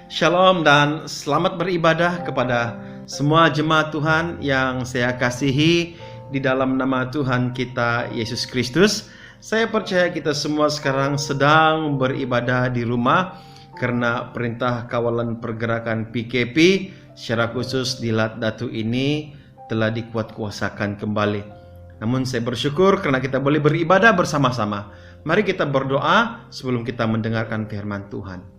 Shalom dan selamat beribadah kepada semua jemaat Tuhan yang saya kasihi di dalam nama Tuhan kita Yesus Kristus. Saya percaya kita semua sekarang sedang beribadah di rumah karena perintah kawalan pergerakan PKP secara khusus di Lat Datu ini telah dikuatkuasakan kembali. Namun saya bersyukur karena kita boleh beribadah bersama-sama. Mari kita berdoa sebelum kita mendengarkan firman Tuhan.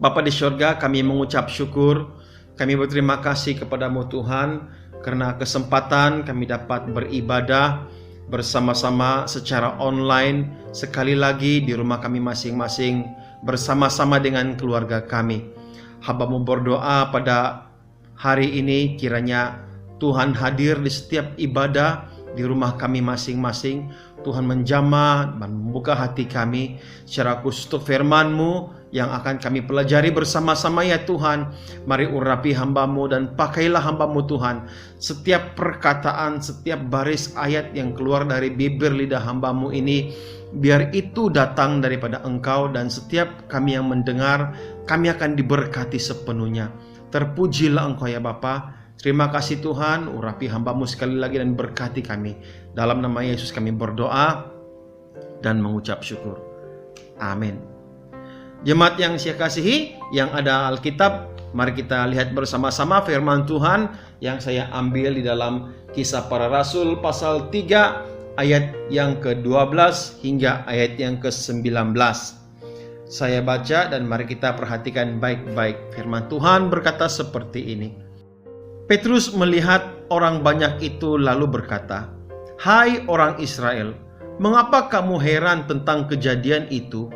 Bapa di surga, kami mengucap syukur, kami berterima kasih kepadamu Tuhan, karena kesempatan kami dapat beribadah bersama-sama secara online, sekali lagi di rumah kami masing-masing, bersama-sama dengan keluarga kami. Hamba-Mu berdoa pada hari ini, kiranya Tuhan hadir di setiap ibadah di rumah kami masing-masing. Tuhan menjamah dan membuka hati kami secara khusus untuk firman-Mu yang akan kami pelajari bersama-sama ya Tuhan. Mari urapi hamba-Mu dan pakailah hamba-Mu Tuhan. Setiap perkataan, setiap baris ayat yang keluar dari bibir lidah hamba-Mu ini, biar itu datang daripada Engkau, dan setiap kami yang mendengar, kami akan diberkati sepenuhnya. Terpujilah Engkau ya Bapa. Terima kasih Tuhan, urapi hamba-Mu sekali lagi dan berkati kami. Dalam nama Yesus kami berdoa dan mengucap syukur. Amin. Jemaat yang saya kasihi, yang ada Alkitab, mari kita lihat bersama-sama firman Tuhan yang saya ambil di dalam Kisah Para Rasul pasal 3 ayat yang ke-12 hingga ayat yang ke-19. Saya baca dan mari kita perhatikan baik-baik. Firman Tuhan berkata seperti ini. Petrus melihat orang banyak itu lalu berkata, "Hai orang Israel, mengapa kamu heran tentang kejadian itu?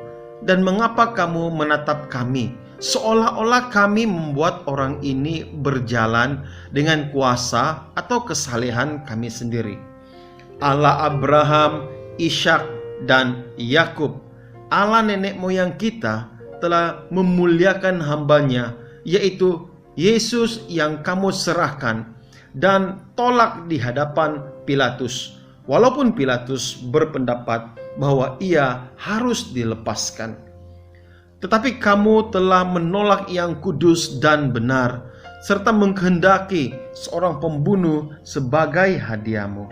Dan mengapa kamu menatap kami, seolah-olah kami membuat orang ini berjalan dengan kuasa atau kesalehan kami sendiri? Allah Abraham, Ishak, dan Yakub, Allah nenek moyang kita, telah memuliakan hambanya, yaitu Yesus yang kamu serahkan dan tolak di hadapan Pilatus, walaupun Pilatus berpendapat bahwa ia harus dilepaskan. Tetapi kamu telah menolak yang kudus dan benar, serta menghendaki seorang pembunuh sebagai hadiahmu.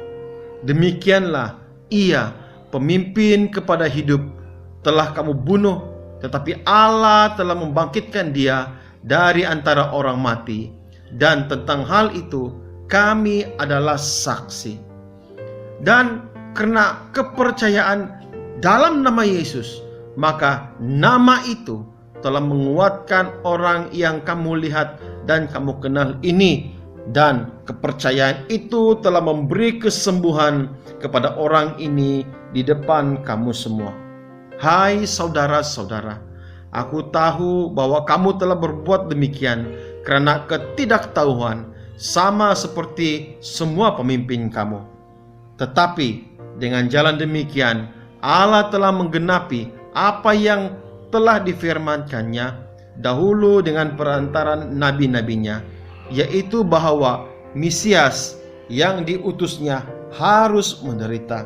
Demikianlah ia, pemimpin kepada hidup, telah kamu bunuh, tetapi Allah telah membangkitkan dia dari antara orang mati, dan tentang hal itu kami adalah saksi. Dan karena kepercayaan dalam nama Yesus, maka nama itu telah menguatkan orang yang kamu lihat dan kamu kenal ini, dan kepercayaan itu telah memberi kesembuhan kepada orang ini di depan kamu semua. Hai saudara-saudara, aku tahu bahwa kamu telah berbuat demikian karena ketidaktahuan, sama seperti semua pemimpin kamu. Tetapi dengan jalan demikian, Allah telah menggenapi apa yang telah difirmankannya dahulu dengan perantaran nabi-nabinya, yaitu bahwa Mesias yang diutusnya harus menderita.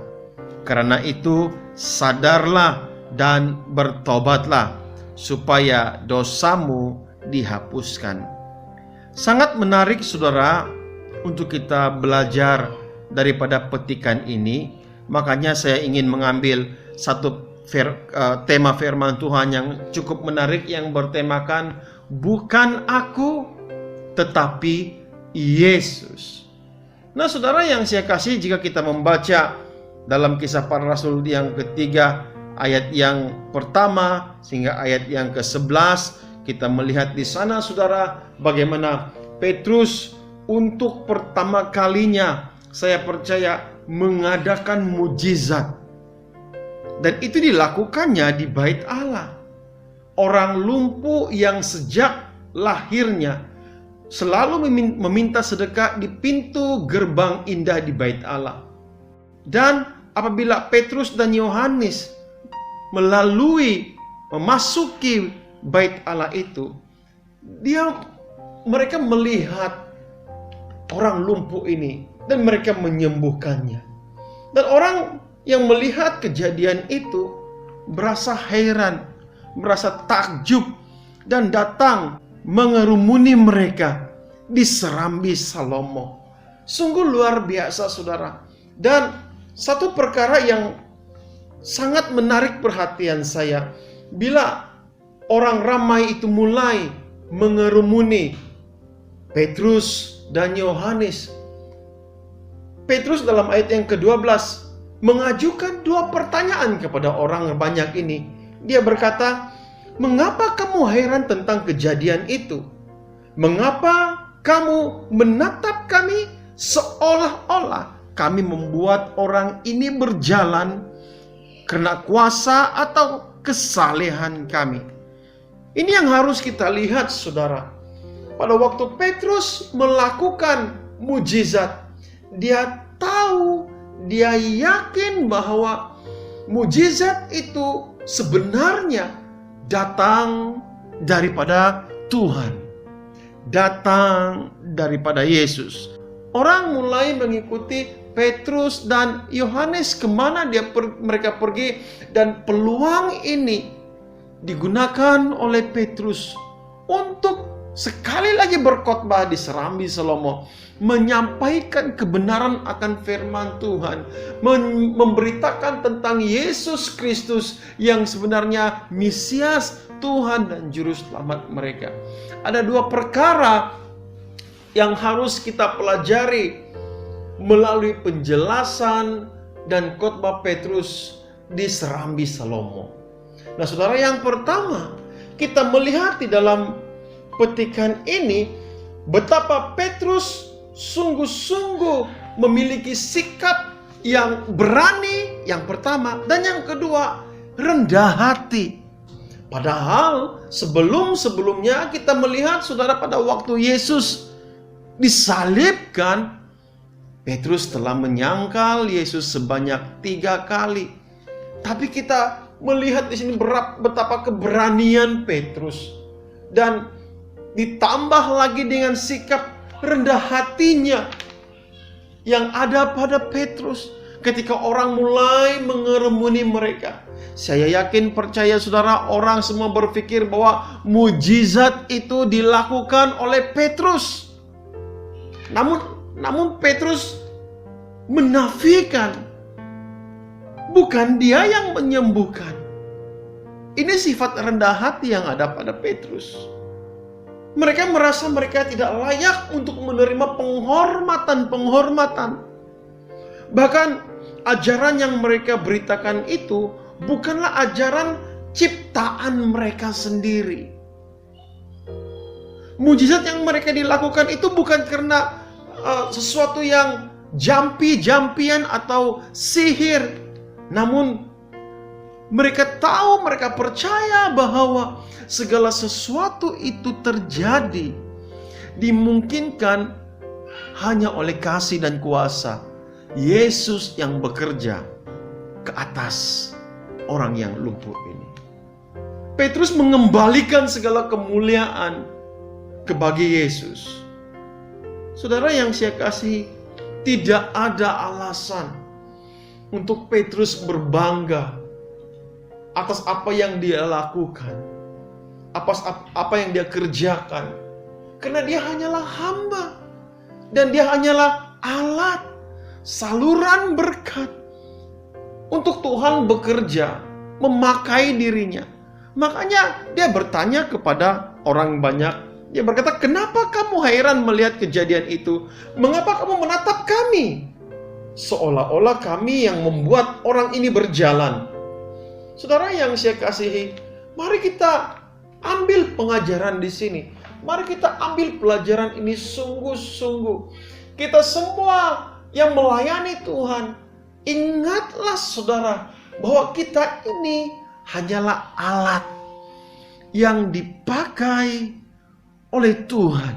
Karena itu sadarlah dan bertobatlah, supaya dosamu dihapuskan. Sangat menarik saudara untuk kita belajar daripada petikan ini. Makanya saya ingin mengambil satu tema firman Tuhan yang cukup menarik, yang bertemakan bukan aku tetapi Yesus. Nah saudara yang saya kasih, jika kita membaca dalam Kisah Para Rasul yang ketiga ayat yang pertama sehingga ayat yang ke-11, kita melihat di sana saudara bagaimana Petrus untuk pertama kalinya, saya percaya, mengadakan mujizat. Dan itu dilakukannya di bait Allah. Orang lumpuh yang sejak lahirnya selalu meminta sedekah di pintu gerbang indah di bait Allah. Dan apabila Petrus dan Yohanes memasuki bait Allah itu, mereka melihat orang lumpuh ini dan mereka menyembuhkannya. Dan orang yang melihat kejadian itu berasa heran, merasa takjub, dan datang mengerumuni mereka di serambi Salomo. Sungguh luar biasa, saudara. Dan satu perkara yang sangat menarik perhatian saya, bila orang ramai itu mulai mengerumuni Petrus dan Yohanes. Petrus dalam ayat yang ke-12 mengajukan dua pertanyaan kepada orang banyak ini. Dia berkata, "Mengapa kamu heran tentang kejadian itu? Mengapa kamu menatap kami seolah-olah kami membuat orang ini berjalan karena kuasa atau kesalehan kami?" Ini yang harus kita lihat, saudara. Pada waktu Petrus melakukan mujizat, dia tahu, dia yakin bahwa mujizat itu sebenarnya datang daripada Tuhan, datang daripada Yesus. Orang mulai mengikuti Petrus dan Yohanes kemana mereka pergi, dan peluang ini digunakan oleh Petrus untuk sekali lagi berkhotbah di serambi Salomo, menyampaikan kebenaran akan firman Tuhan, memberitakan tentang Yesus Kristus yang sebenarnya Mesias, Tuhan dan Juru Selamat mereka. Ada dua perkara yang harus kita pelajari melalui penjelasan dan khotbah Petrus di serambi Salomo. Nah, saudara, yang pertama, kita melihat di dalam petikan ini betapa Petrus sungguh-sungguh memiliki sikap yang berani, yang pertama, dan yang kedua, rendah hati. Padahal sebelum-sebelumnya kita melihat, saudara, pada waktu Yesus disalibkan, Petrus telah menyangkal Yesus sebanyak 3 kali. Tapi kita melihat di sini betapa keberanian Petrus, dan ditambah lagi dengan sikap rendah hatinya yang ada pada Petrus ketika orang mulai mengerumuni mereka. Saya yakin, percaya saudara, orang semua berpikir bahwa mujizat itu dilakukan oleh Petrus. Namun Petrus menafikan. Bukan dia yang menyembuhkan. Ini sifat rendah hati yang ada pada Petrus. Mereka merasa mereka tidak layak untuk menerima penghormatan. Bahkan ajaran yang mereka beritakan itu bukanlah ajaran ciptaan mereka sendiri. Mujizat yang mereka dilakukan itu bukan karena sesuatu yang jampi-jampian atau sihir. Namun mereka tahu, mereka percaya bahwa segala sesuatu itu terjadi dimungkinkan hanya oleh kasih dan kuasa Yesus yang bekerja ke atas orang yang lumpuh ini. Petrus mengembalikan segala kemuliaan bagi Yesus. Saudara yang saya kasih, tidak ada alasan untuk Petrus berbangga atas apa yang dia lakukan, atas apa yang dia kerjakan. Karena dia hanyalah hamba, dan dia hanyalah alat, saluran berkat untuk Tuhan bekerja, memakai dirinya. Makanya dia bertanya kepada orang banyak. Dia berkata, "Kenapa kamu heran melihat kejadian itu? Mengapa kamu menatap kami? Seolah-olah kami yang membuat orang ini berjalan." Saudara yang saya kasihi, mari kita ambil pengajaran di sini. Mari kita ambil pelajaran ini sungguh-sungguh. Kita semua yang melayani Tuhan, ingatlah saudara, bahwa kita ini hanyalah alat yang dipakai oleh Tuhan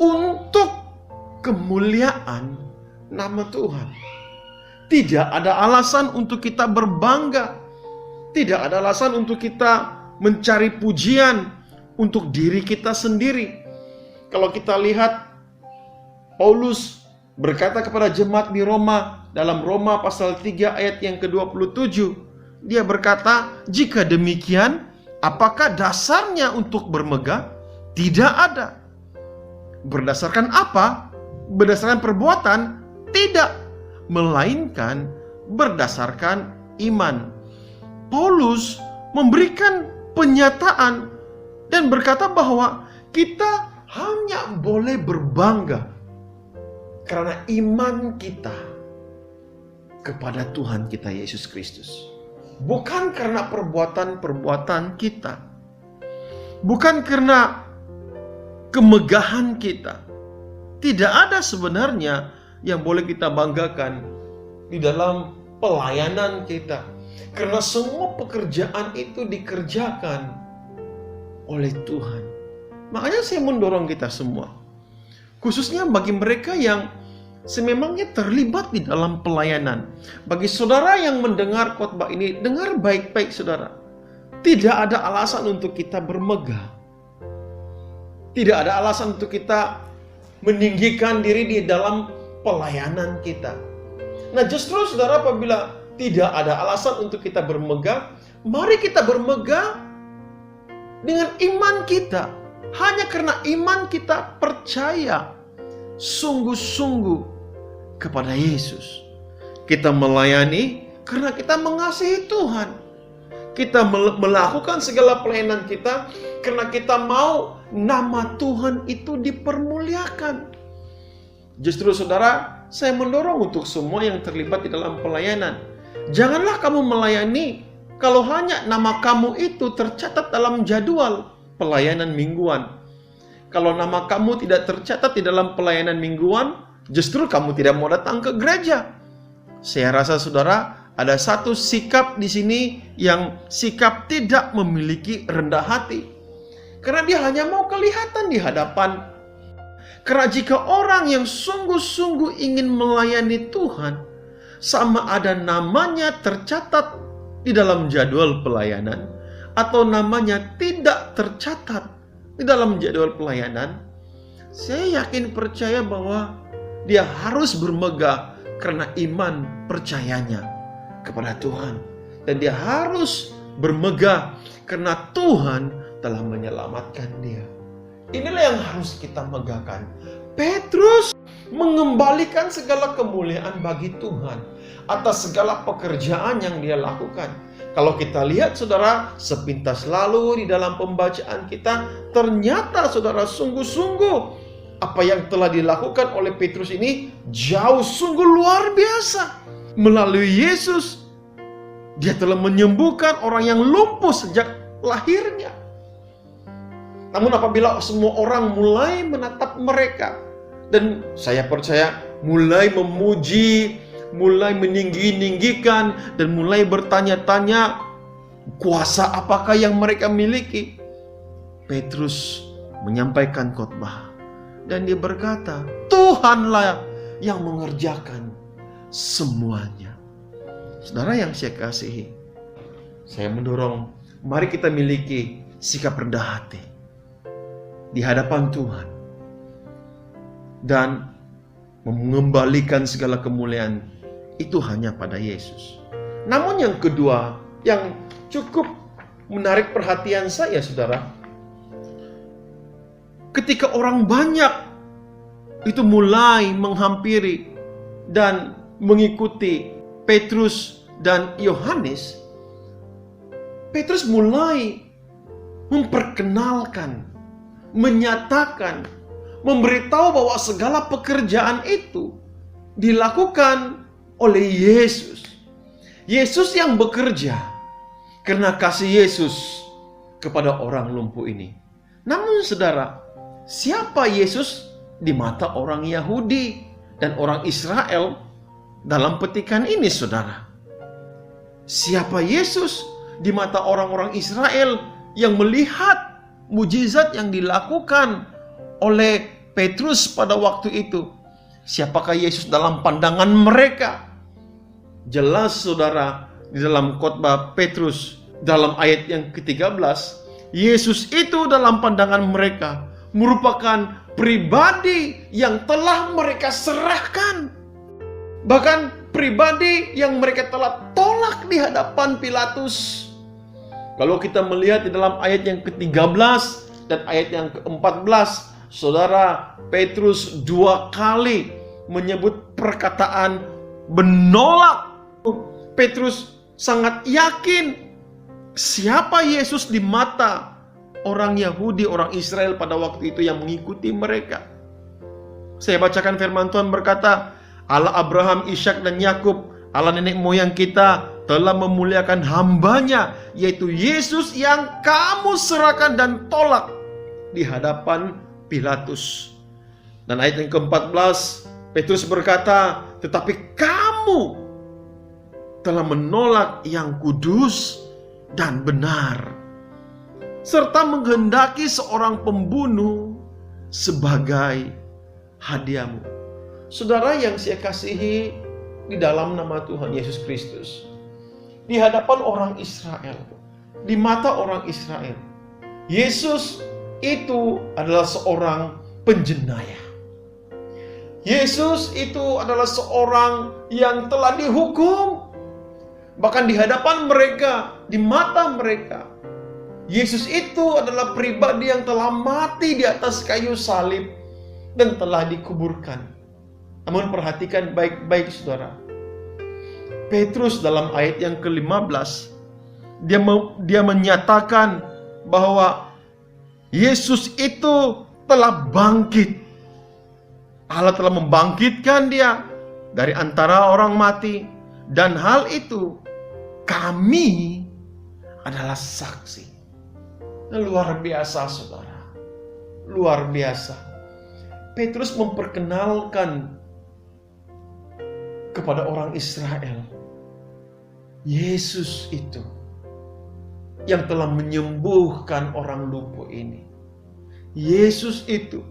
untuk kemuliaan nama Tuhan. Tidak ada alasan untuk kita berbangga. Tidak ada alasan untuk kita mencari pujian untuk diri kita sendiri. Kalau kita lihat, Paulus berkata kepada jemaat di Roma dalam Roma pasal 3 ayat yang ke-27. Dia berkata, "Jika demikian, Apakah dasarnya untuk bermegah? Tidak ada. Berdasarkan apa? Berdasarkan perbuatan? Tidak. Melainkan berdasarkan iman. Paulus memberikan pernyataan dan berkata bahwa kita hanya boleh berbangga karena iman kita kepada Tuhan kita Yesus Kristus. Bukan karena perbuatan-perbuatan kita. Bukan karena kemegahan kita. Tidak ada sebenarnya yang boleh kita banggakan di dalam pelayanan kita. Karena semua pekerjaan itu dikerjakan oleh Tuhan. Makanya saya mendorong kita semua, khususnya bagi mereka yang sememangnya terlibat di dalam pelayanan. Bagi saudara yang mendengar khotbah ini, dengar baik-baik saudara. Tidak ada alasan untuk kita bermegah. Tidak ada alasan untuk kita meninggikan diri di dalam pelayanan kita. Nah justru saudara, apabila tidak ada alasan untuk kita bermegah, mari kita bermegah dengan iman kita. Hanya karena iman kita percaya sungguh-sungguh kepada Yesus. Kita melayani karena kita mengasihi Tuhan. Kita melakukan segala pelayanan kita karena kita mau nama Tuhan itu dipermuliakan. Justru saudara, saya mendorong untuk semua yang terlibat di dalam pelayanan. Janganlah kamu melayani kalau hanya nama kamu itu tercatat dalam jadwal pelayanan mingguan. Kalau nama kamu tidak tercatat di dalam pelayanan mingguan, justru kamu tidak mau datang ke gereja. Saya rasa saudara, ada satu sikap di sini yang sikap tidak memiliki rendah hati. Karena dia hanya mau kelihatan di hadapan. Karena jika orang yang sungguh-sungguh ingin melayani Tuhan, sama ada namanya tercatat di dalam jadwal pelayanan atau namanya tidak tercatat di dalam jadwal pelayanan, saya yakin percaya bahwa dia harus bermegah karena iman percayanya kepada Tuhan. Dan dia harus bermegah karena Tuhan telah menyelamatkan dia. Inilah yang harus kita megahkan. Petrus mengembalikan segala kemuliaan bagi Tuhan atas segala pekerjaan yang dia lakukan. Kalau kita lihat saudara, sepintas lalu di dalam pembacaan kita, ternyata saudara sungguh-sungguh apa yang telah dilakukan oleh Petrus ini jauh sungguh luar biasa. Melalui Yesus, dia telah menyembuhkan orang yang lumpuh sejak lahirnya. Namun apabila semua orang mulai menatap mereka, dan saya percaya mulai memuji, mulai meninggi-ninggikan, dan mulai bertanya-tanya kuasa apakah yang mereka miliki, Petrus menyampaikan khotbah dan dia berkata, Tuhanlah yang mengerjakan semuanya. Saudara yang saya kasihi, saya mendorong, mari kita miliki sikap rendah hati di hadapan Tuhan dan mengembalikan segala kemuliaan itu hanya pada Yesus. Namun yang kedua yang cukup menarik perhatian saya saudara, ketika orang banyak itu mulai menghampiri dan mengikuti Petrus dan Yohanes, Petrus mulai memperkenalkan, menyatakan, memberitahu bahwa segala pekerjaan itu dilakukan oleh Yesus. Yesus yang bekerja karena kasih Yesus kepada orang lumpuh ini. Namun saudara, siapa Yesus di mata orang Yahudi dan orang Israel dalam petikan ini saudara? Siapa Yesus di mata orang-orang Israel yang melihat mujizat yang dilakukan oleh Petrus pada waktu itu? Siapakah Yesus dalam pandangan mereka? Jelas saudara, di dalam khotbah Petrus dalam ayat yang ke-13, Yesus itu dalam pandangan mereka merupakan pribadi yang telah mereka serahkan. Bahkan pribadi yang mereka telah tolak di hadapan Pilatus. Kalau kita melihat di dalam ayat yang ke-13 dan ayat yang ke-14, saudara, Petrus 2 kali menyebut perkataan menolak. Petrus sangat yakin siapa Yesus di mata orang Yahudi, orang Israel pada waktu itu yang mengikuti mereka. Saya bacakan firman Tuhan berkata, Allah Abraham, Ishak dan Yakub, Allah nenek moyang kita telah memuliakan hambanya, yaitu Yesus yang kamu serahkan dan tolak di hadapan Pilatus. Dan ayat yang ke-14, Petrus berkata, tetapi kamu telah menolak yang kudus dan benar, serta menghendaki seorang pembunuh sebagai hadiahmu. Saudara yang saya kasihi di dalam nama Tuhan Yesus Kristus, di hadapan orang Israel, di mata orang Israel, Yesus itu adalah seorang penjenayah. Yesus itu adalah seorang yang telah dihukum. Bahkan di hadapan mereka, di mata mereka, Yesus itu adalah pribadi yang telah mati di atas kayu salib dan telah dikuburkan. Namun perhatikan baik-baik saudara, Petrus dalam ayat yang ke-15, dia menyatakan bahwa Yesus itu telah bangkit. Allah telah membangkitkan dia dari antara orang mati, dan hal itu kami adalah saksi. Luar biasa saudara, luar biasa. Petrus memperkenalkan kepada orang Israel Yesus itu yang telah menyembuhkan orang lumpuh ini. Yesus itu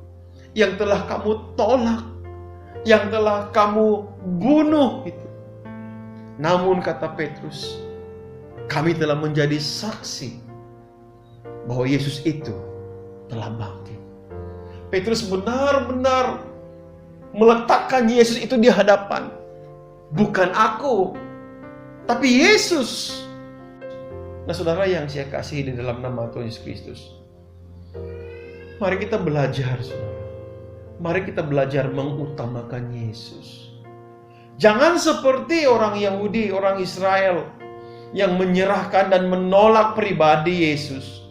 yang telah kamu tolak, yang telah kamu bunuh itu. Namun kata Petrus, kami telah menjadi saksi bahwa Yesus itu telah bangkit. Petrus benar-benar meletakkan Yesus itu di hadapan. Bukan aku, tapi Yesus. Nah saudara yang saya kasih di dalam nama Tuhan Yesus Kristus, mari kita belajar saudara. Mari kita belajar mengutamakan Yesus. Jangan seperti orang Yahudi, orang Israel yang menyerahkan dan menolak pribadi Yesus,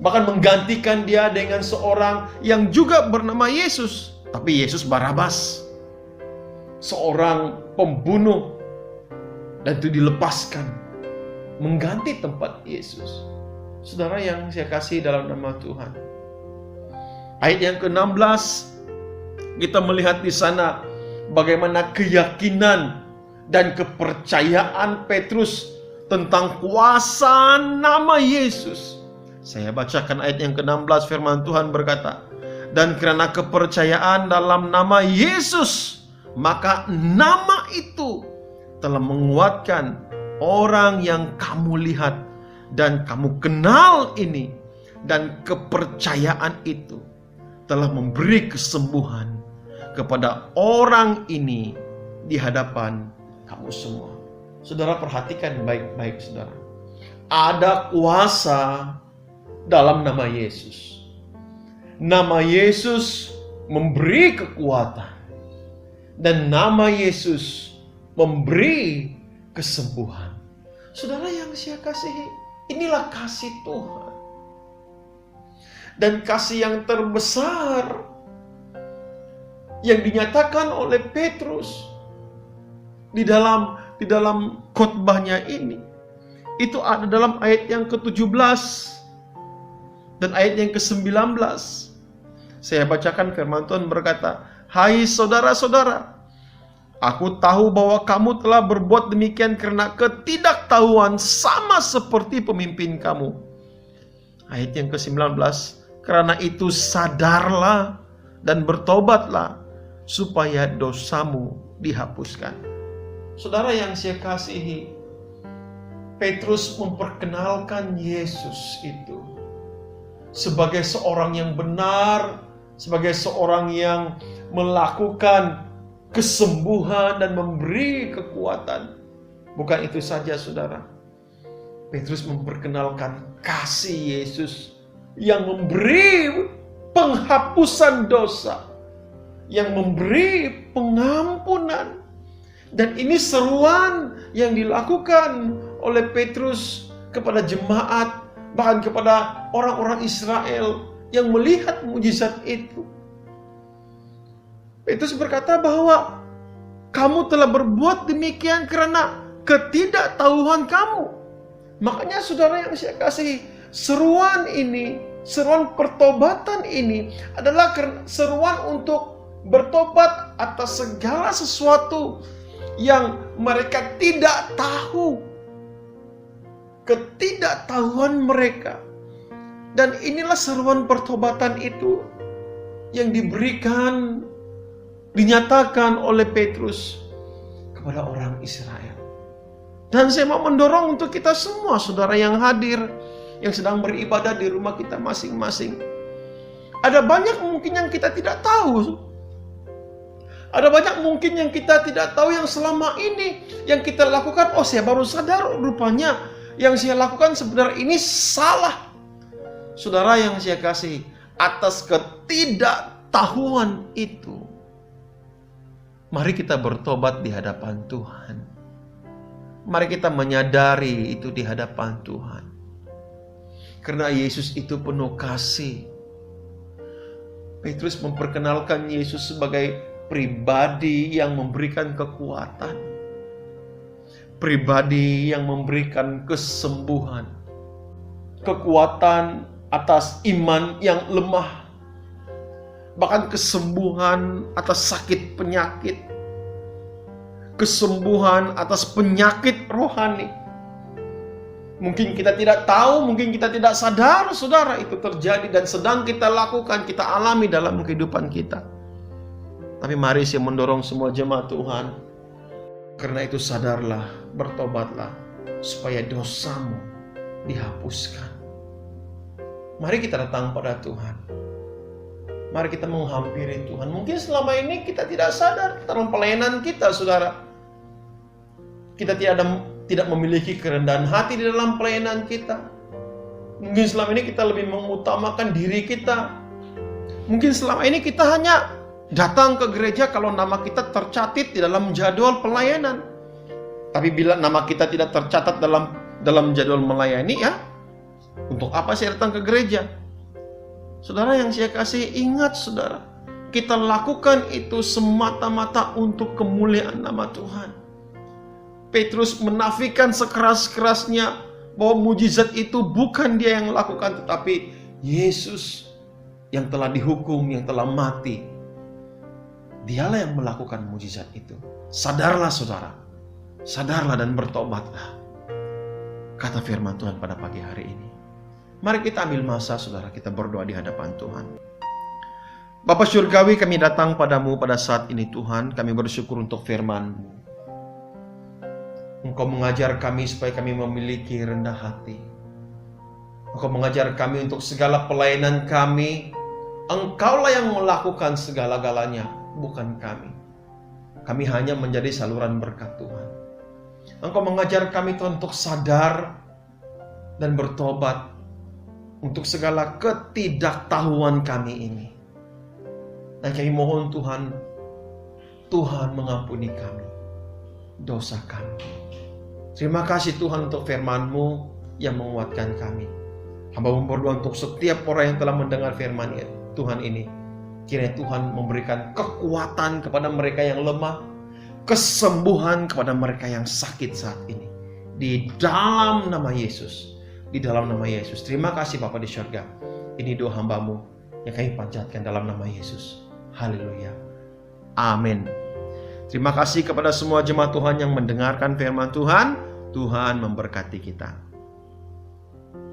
bahkan menggantikan dia dengan seorang yang juga bernama Yesus, tapi Yesus Barabas, seorang pembunuh, dan itu dilepaskan mengganti tempat Yesus. Saudara yang saya kasih dalam nama Tuhan, ayat yang ke-16 kita melihat di sana bagaimana keyakinan dan kepercayaan Petrus tentang kuasa nama Yesus. Saya bacakan ayat yang ke-16, firman Tuhan berkata, dan karena kepercayaan dalam nama Yesus, maka nama itu telah menguatkan orang yang kamu lihat dan kamu kenal ini, dan kepercayaan itu telah memberi kesembuhan kepada orang ini di hadapan kamu semua. Saudara perhatikan baik-baik saudara. Ada kuasa dalam nama Yesus. Nama Yesus memberi kekuatan. Dan nama Yesus memberi kesembuhan. Saudara yang saya kasihi, inilah kasih Tuhan. Dan kasih yang terbesar yang dinyatakan oleh Petrus di dalam khotbahnya ini, itu ada dalam ayat yang ke-17 dan ayat yang ke-19. Saya bacakan firman Tuhan berkata, hai saudara-saudara, aku tahu bahwa kamu telah berbuat demikian karena ketidaktahuan sama seperti pemimpin kamu. Ayat yang ke-19, karena itu sadarlah dan bertobatlah supaya dosamu dihapuskan. Saudara yang saya kasihi, Petrus memperkenalkan Yesus itu sebagai seorang yang benar, sebagai seorang yang melakukan kesembuhan dan memberi kekuatan. Bukan itu saja saudara, Petrus memperkenalkan kasih Yesus yang memberi penghapusan dosa, yang memberi pengampunan. Dan ini seruan yang dilakukan oleh Petrus kepada jemaat, bahkan kepada orang-orang Israel yang melihat mujizat itu. Petrus berkata bahwa kamu telah berbuat demikian karena ketidaktahuan kamu. Makanya saudara yang saya kasih, seruan ini, seruan pertobatan ini adalah seruan untuk bertobat atas segala sesuatu yang mereka tidak tahu. Ketidaktahuan mereka. Dan inilah seruan pertobatan itu yang diberikan, dinyatakan oleh Petrus kepada orang Israel. Dan saya mau mendorong untuk kita semua, saudara yang hadir, yang sedang beribadah di rumah kita masing-masing. Ada banyak mungkin yang kita tidak tahu. Ada banyak mungkin yang kita tidak tahu yang selama ini yang kita lakukan. Oh, saya baru sadar rupanya yang saya lakukan sebenarnya ini salah. Saudara yang saya kasih, atas ketidaktahuan itu, mari kita bertobat di hadapan Tuhan. Mari kita menyadari itu di hadapan Tuhan. Karena Yesus itu penuh kasih. Petrus memperkenalkan Yesus sebagai pribadi yang memberikan kekuatan, pribadi yang memberikan kesembuhan, kekuatan atas iman yang lemah, bahkan kesembuhan atas sakit penyakit, kesembuhan atas penyakit rohani. Mungkin kita tidak tahu, mungkin kita tidak sadar, saudara, itu terjadi dan sedang kita lakukan, kita alami dalam kehidupan kita. Tapi mari saya mendorong semua jemaat Tuhan, karena itu sadarlah, bertobatlah, supaya dosamu dihapuskan. Mari kita datang pada Tuhan. Mari kita menghampiri Tuhan. Mungkin selama ini kita tidak sadar dalam pelayanan kita, saudara. Kita tidak memiliki kerendahan hati di dalam pelayanan kita. Mungkin selama ini kita lebih mengutamakan diri kita. Mungkin selama ini kita hanya datang ke gereja kalau nama kita tercatat di dalam jadwal pelayanan. Tapi bila nama kita tidak tercatat dalam jadwal melayani, ya, untuk apa saya datang ke gereja? Saudara yang saya kasih, ingat saudara, kita lakukan itu semata-mata untuk kemuliaan nama Tuhan. Petrus menafikan sekeras-kerasnya bahwa mujizat itu bukan dia yang lakukan, tetapi Yesus yang telah dihukum, yang telah mati. Dialah yang melakukan mujizat itu. Sadarlah saudara, sadarlah dan bertobatlah, kata firman Tuhan pada pagi hari ini. Mari kita ambil masa saudara, kita berdoa di hadapan Tuhan. Bapa Surgawi, kami datang padamu pada saat ini Tuhan. Kami bersyukur untuk firman-Mu. Engkau mengajar kami supaya kami memiliki rendah hati. Engkau mengajar kami untuk segala pelayanan kami. Engkaulah yang melakukan segala-galanya, bukan kami. Kami hanya menjadi saluran berkat Tuhan. Engkau mengajar kami Tuhan untuk sadar dan bertobat untuk segala ketidaktahuan kami ini. Dan kami mohon Tuhan, Tuhan mengampuni kami, dosa kami. Terima kasih Tuhan untuk firman-Mu yang menguatkan kami. Hamba berdoa untuk setiap orang yang telah mendengar firman Tuhan ini. Kiranya Tuhan memberikan kekuatan kepada mereka yang lemah, kesembuhan kepada mereka yang sakit saat ini. Di dalam nama Yesus. Di dalam nama Yesus. Terima kasih Bapa di surga. Ini doa hamba-Mu yang kami panjatkan dalam nama Yesus. Haleluya. Amin. Terima kasih kepada semua jemaat Tuhan yang mendengarkan firman Tuhan. Tuhan memberkati kita.